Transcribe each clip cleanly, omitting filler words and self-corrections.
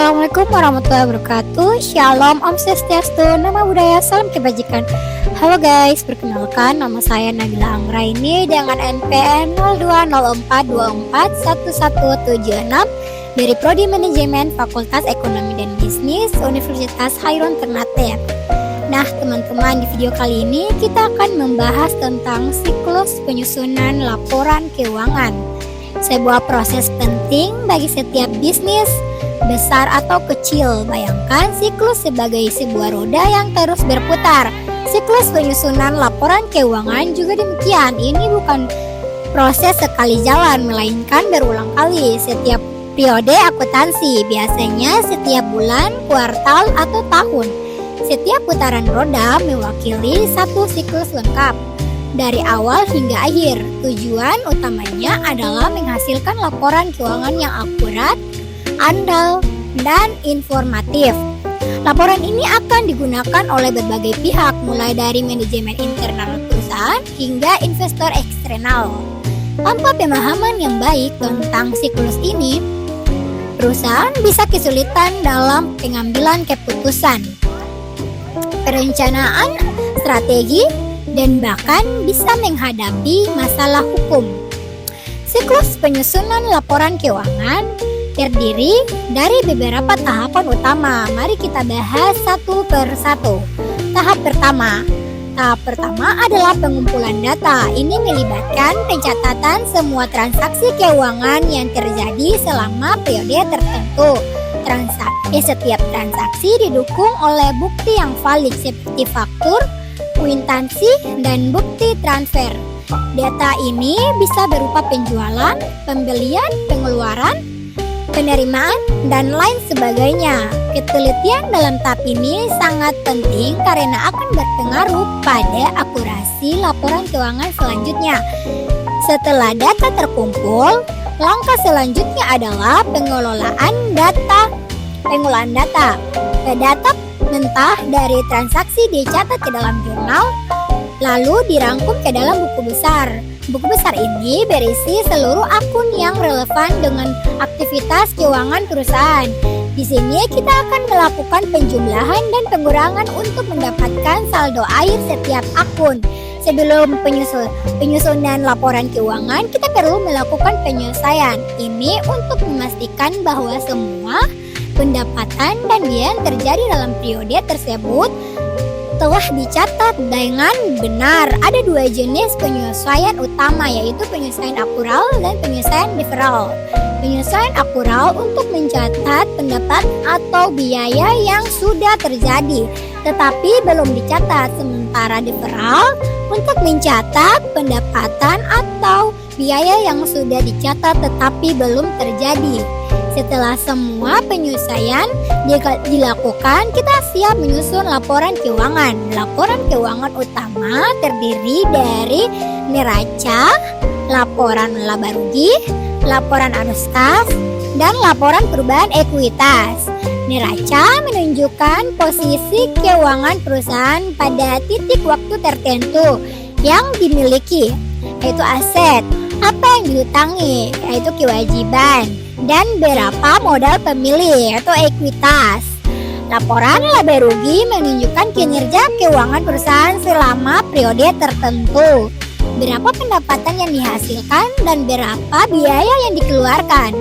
Assalamualaikum warahmatullahi wabarakatuh. Shalom, Om Swastiastu, Namo Buddhaya, Salam Kebajikan. Halo guys, perkenalkan nama saya Nabila Anggraini dengan NPM 0204241176 dari Prodi Manajemen Fakultas Ekonomi dan Bisnis Universitas Khairul Ternate. Nah teman-teman, di video kali ini kita akan membahas tentang siklus penyusunan laporan keuangan. Sebuah proses penting bagi setiap bisnis, besar atau kecil. Bayangkan siklus sebagai sebuah roda yang terus berputar. Siklus penyusunan laporan keuangan juga demikian. Ini bukan proses sekali jalan, melainkan berulang kali setiap periode akuntansi, biasanya setiap bulan, kuartal, atau tahun. Setiap putaran roda mewakili satu siklus lengkap dari awal hingga akhir. Tujuan utamanya adalah menghasilkan laporan keuangan yang akurat, andal, dan informatif. Laporan ini akan digunakan oleh berbagai pihak, mulai dari manajemen internal perusahaan hingga investor eksternal. Tanpa pemahaman yang baik tentang siklus ini, perusahaan bisa kesulitan dalam pengambilan keputusan, perencanaan strategi, dan bahkan bisa menghadapi masalah hukum. Siklus penyusunan laporan keuangan terdiri dari beberapa tahapan utama. Mari kita bahas satu per satu. Tahap pertama adalah pengumpulan data. Ini melibatkan pencatatan semua transaksi keuangan yang terjadi selama periode tertentu. Setiap transaksi didukung oleh bukti yang valid seperti faktur, kwitansi, dan bukti transfer. Data ini bisa berupa penjualan, pembelian, pengeluaran, penerimaan, dan lain sebagainya. Ketelitian dalam tahap ini sangat penting karena akan berpengaruh pada akurasi laporan keuangan selanjutnya. Setelah data terkumpul, langkah selanjutnya adalah pengelolaan data. Data mentah dari transaksi dicatat ke dalam jurnal, lalu dirangkum ke dalam buku besar. Buku besar ini berisi seluruh akun yang relevan dengan aktivitas keuangan perusahaan. Di sini kita akan melakukan penjumlahan dan pengurangan untuk mendapatkan saldo akhir setiap akun. Sebelum penyusunan laporan keuangan, kita perlu melakukan penyelesaian. Ini untuk memastikan bahwa semua pendapatan dan biaya yang terjadi dalam periode tersebut telah dicatat dengan benar. Ada dua jenis penyesuaian utama, yaitu penyesuaian akural dan penyesuaian deferral. Penyesuaian akural untuk mencatat pendapatan atau biaya yang sudah terjadi tetapi belum dicatat, sementara deferral untuk mencatat pendapatan atau biaya yang sudah dicatat tetapi belum terjadi. Setelah semua penyesuaian dilakukan, kita siap menyusun laporan keuangan. Laporan keuangan utama terdiri dari neraca, laporan laba rugi, laporan arus kas, dan laporan perubahan ekuitas. Neraca menunjukkan posisi keuangan perusahaan pada titik waktu tertentu yang dimiliki, yaitu aset, apa yang dihutangi, yaitu kewajiban, dan berapa modal pemilih atau ekuitas. Laporan laba rugi menunjukkan kinerja keuangan perusahaan selama periode tertentu, berapa pendapatan yang dihasilkan dan berapa biaya yang dikeluarkan.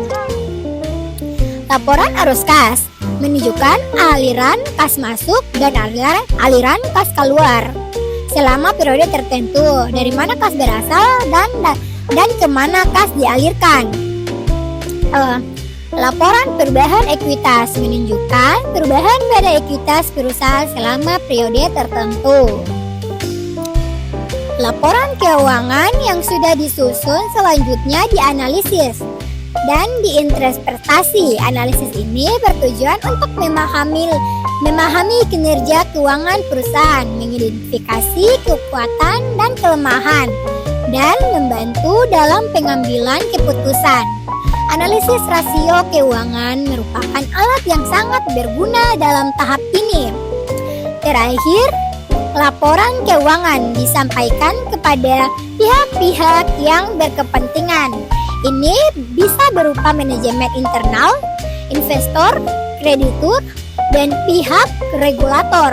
Laporan arus kas menunjukkan aliran kas masuk dan aliran kas keluar selama periode tertentu, dari mana kas berasal dan kemana kas dialirkan. Laporan perubahan ekuitas menunjukkan perubahan pada ekuitas perusahaan selama periode tertentu. Laporan keuangan yang sudah disusun selanjutnya dianalisis dan diinterpretasi. Analisis ini bertujuan untuk memahami kinerja keuangan perusahaan, mengidentifikasi kekuatan dan kelemahan, dan membantu dalam pengambilan keputusan. Analisis rasio keuangan merupakan alat yang sangat berguna dalam tahap ini. Terakhir, laporan keuangan disampaikan kepada pihak-pihak yang berkepentingan. Ini bisa berupa manajemen internal, investor, kreditur, dan pihak regulator.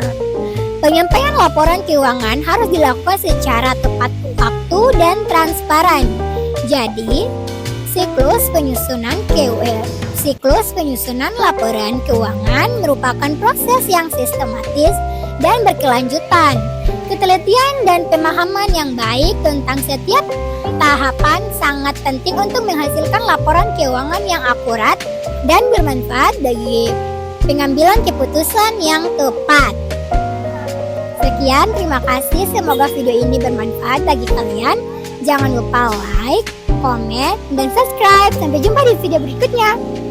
Penyampaian laporan keuangan harus dilakukan secara tepat waktu dan transparan. Jadi, siklus penyusunan laporan keuangan merupakan proses yang sistematis dan berkelanjutan. Ketelitian dan pemahaman yang baik tentang setiap tahapan sangat penting untuk menghasilkan laporan keuangan yang akurat dan bermanfaat bagi pengambilan keputusan yang tepat. Sekian, terima kasih. Semoga video ini bermanfaat bagi kalian. Jangan lupa like, komen, dan subscribe. Sampai jumpa di video berikutnya.